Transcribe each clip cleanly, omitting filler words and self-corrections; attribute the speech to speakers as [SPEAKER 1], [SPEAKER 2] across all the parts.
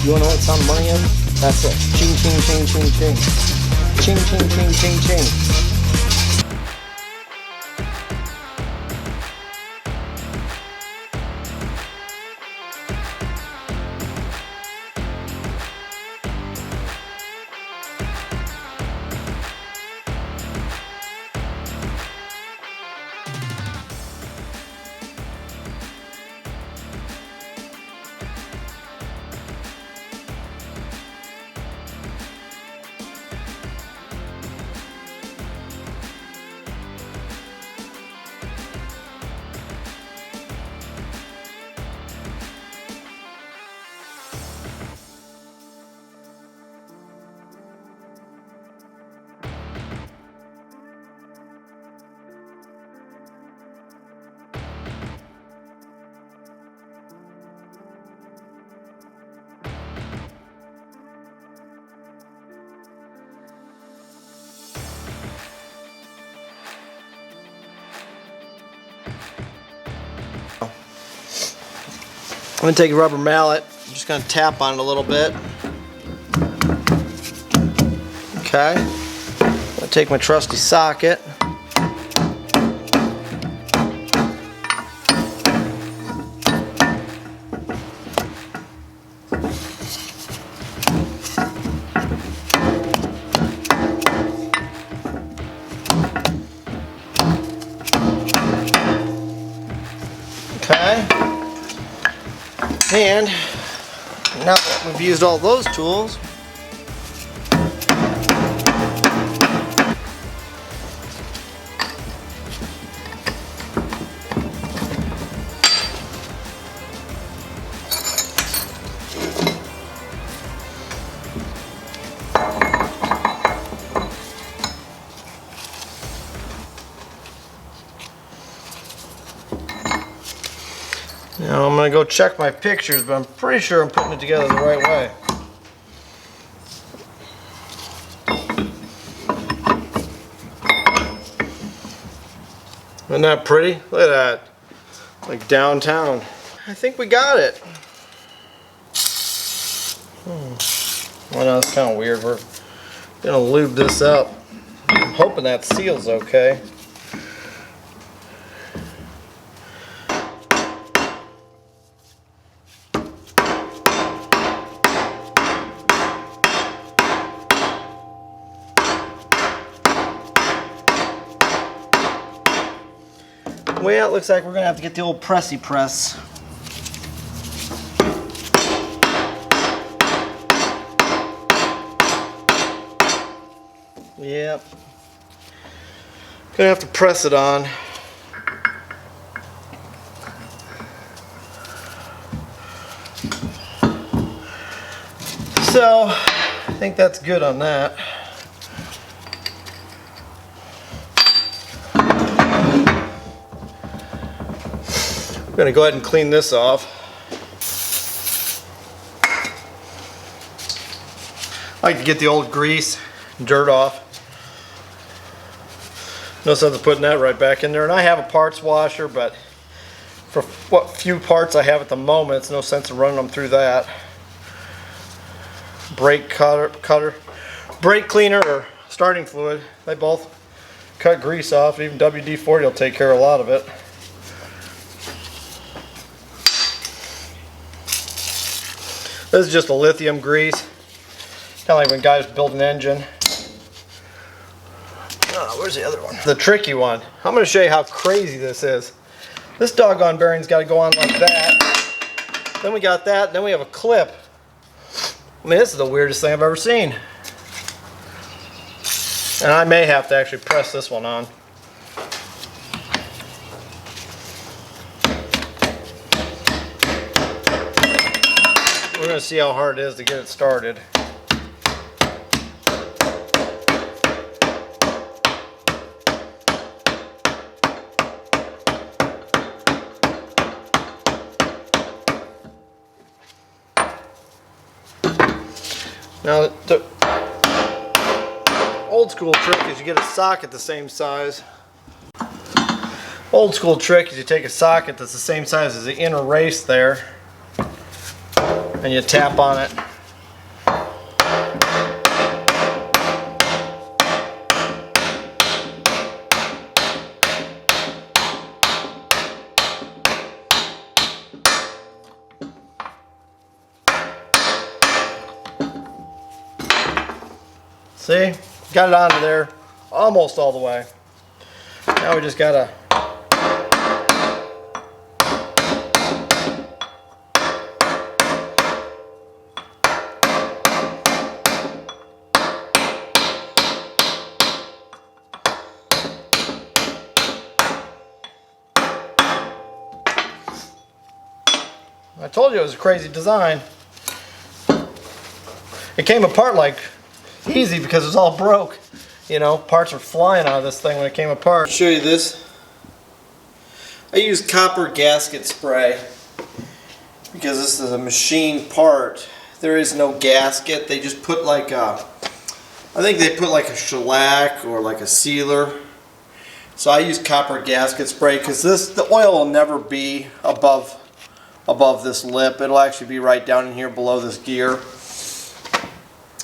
[SPEAKER 1] You wanna know what sound money is? That's it. Ching, ching, ching, ching, ching. Ching, ching, ching, ching, ching. I'm going to take a rubber mallet, I'm just going to tap on it a little bit. Okay, I'm going to take my trusty socket. Okay. And now that we've used all those tools, now I'm going to go check my pictures, but I'm pretty sure I'm putting it together the right way. Isn't that pretty? Look at that. Like downtown. I think we got it. Well, no, that's kind of weird. We're going to lube this up. I'm hoping that seal's okay. Well, it looks like we're going to have to get the old pressy press. Yep. Gonna have to press it on. So, I think that's good on that. I'm going to go ahead and clean this off. I like to get the old grease and dirt off. No sense of putting that right back in there. And I have a parts washer, but for what few parts I have at the moment, it's no sense of running them through that. Brake cutter, brake cleaner, or starting fluid. They both cut grease off. Even WD-40 will take care of a lot of it. This is just a lithium grease, kind of like when guys build an engine. Oh, where's the other one? The tricky one. I'm going to show you how crazy this is. This doggone bearing's got to go on like that. Then we got that, then we have a clip. I mean, this is the weirdest thing I've ever seen. And I may have to actually press this one on. We're going to see how hard it is to get it started. Now, the old school trick is you get a socket the same size. Old school trick is you take a socket that's the same size as the inner race there, and you tap on it See? Got it onto there almost all the way. Now we just gotta I told you it was a crazy design. It came apart like easy because it was all broke. You know, parts were flying out of this thing when it came apart. I'll show you this. I use copper gasket spray because this is a machine part. There is no gasket. They just put like a, I think they put like a shellac or like a sealer. So I use copper gasket spray because the oil will never be above this lip. It'll actually be right down in here below this gear.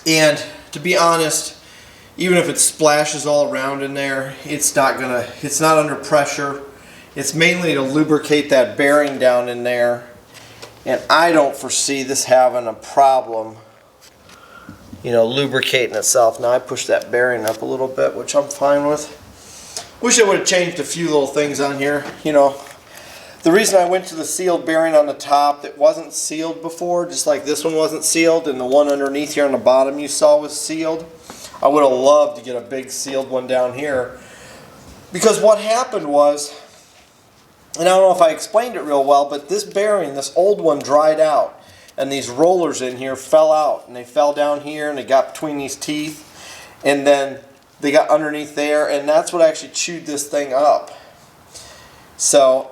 [SPEAKER 1] And to be honest, even if it splashes all around in there, it's not under pressure. It's mainly to lubricate that bearing down in there. And I don't foresee this having a problem, you know, lubricating itself. Now I pushed that bearing up a little bit, which I'm fine with. Wish I would have changed a few little things on here, you know. The reason I went to the sealed bearing on the top that wasn't sealed before, just like this one wasn't sealed, and the one underneath here on the bottom you saw was sealed. I would have loved to get a big sealed one down here. Because what happened was, and I don't know if I explained it real well, but this bearing, this old one, dried out. And these rollers in here fell out. And they fell down here and they got between these teeth. And then they got underneath there. And that's what actually chewed this thing up. So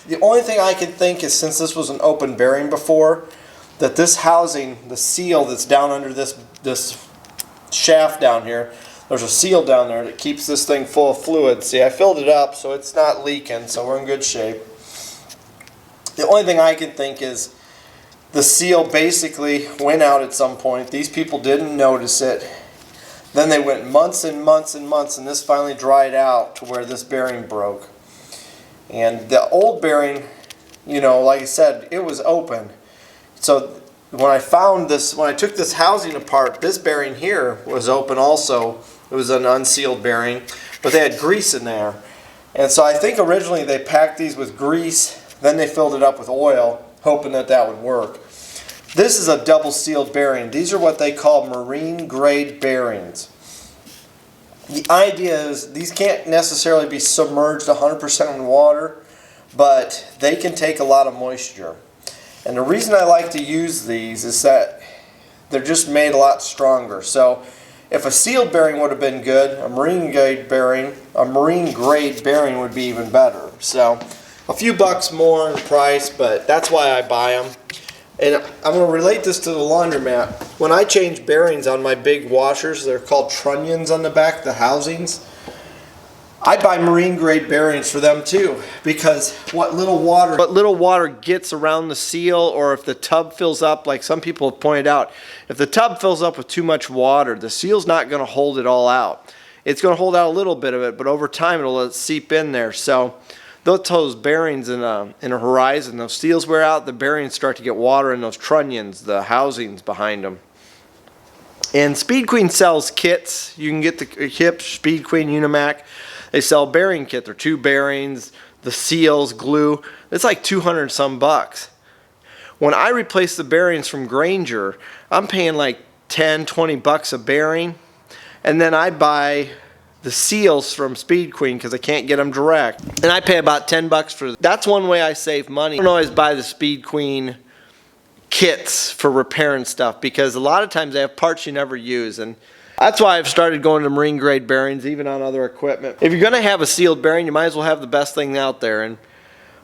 [SPEAKER 1] the only thing I can think is, since this was an open bearing before, that this housing, the seal that's down under this shaft down here, there's a seal down there that keeps this thing full of fluid. See, I filled it up so it's not leaking, so we're in good shape. The only thing I can think is the seal basically went out at some point. These people didn't notice it. Then they went months and months and months, and this finally dried out to where this bearing broke. And the old bearing, you know, like I said, it was open. So when I found this, when I took this housing apart, this bearing here was open also. It was an unsealed bearing, but they had grease in there. And so I think originally they packed these with grease, then they filled it up with oil, hoping that that would work. This is a double sealed bearing. These are what they call marine grade bearings. The idea is these can't necessarily be submerged 100% in water, but they can take a lot of moisture. And the reason I like to use these is that they're just made a lot stronger. So if a sealed bearing would have been good, a marine grade bearing would be even better. So a few bucks more in price, but that's why I buy them. And I'm going to relate this to the laundromat. When I change bearings on my big washers, they're called trunnions on the back, the housings, I buy marine grade bearings for them too, because what little water gets around the seal, or if the tub fills up, like some people have pointed out, if the tub fills up with too much water, the seal's not going to hold it all out. It's going to hold out a little bit of it, but over time it'll let it seep in there. So those bearings in a horizon, those seals wear out, the bearings start to get water in those trunnions, the housings behind them. And Speed Queen sells kits. You can get the hips, Speed Queen, Unimac. They sell bearing kit. They're 2 bearings, the seals, glue. It's like 200 some bucks. When I replace the bearings from Granger, I'm paying like 10, 20 bucks a bearing. And then I buy the seals from Speed Queen because I can't get them direct. And I pay about 10 bucks for that. That's one way I save money. I don't always buy the Speed Queen kits for repairing stuff because a lot of times they have parts you never use. And that's why I've started going to marine grade bearings, even on other equipment. If you're going to have a sealed bearing, you might as well have the best thing out there. And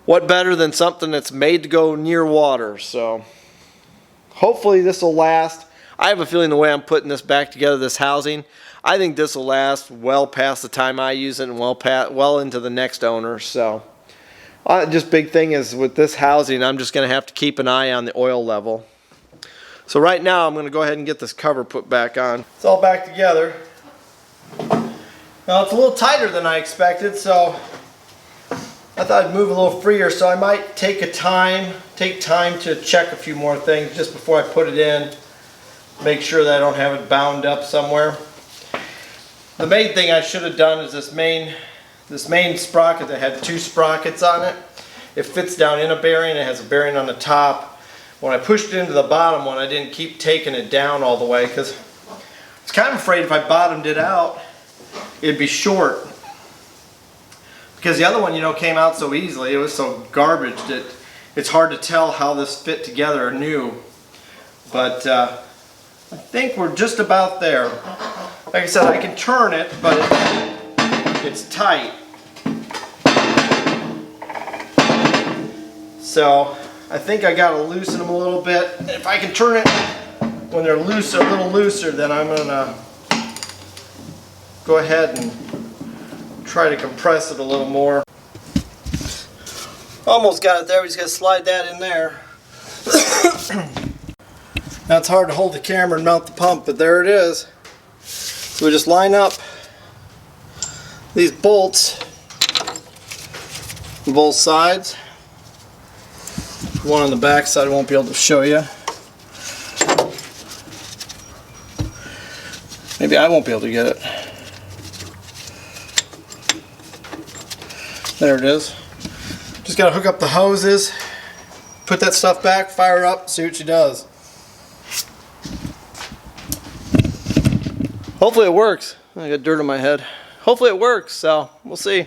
[SPEAKER 1] what better than something that's made to go near water? So hopefully this will last. I have a feeling the way I'm putting this back together, this housing, I think this will last well past the time I use it and well into the next owner. So just big thing is with this housing, I'm just going to have to keep an eye on the oil level. So right now I'm going to go ahead and get this cover put back on. It's all back together. Now it's a little tighter than I expected, so I thought I'd move a little freer, so I might take time to check a few more things just before I put it in. Make sure that I don't have it bound up somewhere. The main thing I should have done is this main sprocket that had 2 sprockets on it. It fits down in a bearing. It has a bearing on the top. When I pushed it into the bottom one, I didn't keep taking it down all the way because I was kind of afraid if I bottomed it out, it'd be short. Because the other one, you know, came out so easily. It was so garbage that it's hard to tell how this fit together anew. But I think we're just about there. Like I said, I can turn it, but it's tight. So I think I got to loosen them a little bit. And if I can turn it when they're loose, a little looser, then I'm going to go ahead and try to compress it a little more. Almost got it there. We just got to slide that in there. Now it's hard to hold the camera and mount the pump, but there it is. So we just line up these bolts on both sides. One on the back side I won't be able to show you. Maybe I won't be able to get it. There it is. Just got to hook up the hoses, put that stuff back, fire up, see what she does. Hopefully it works. I got dirt on my head. Hopefully it works, so we'll see.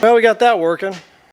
[SPEAKER 1] Well, we got that working.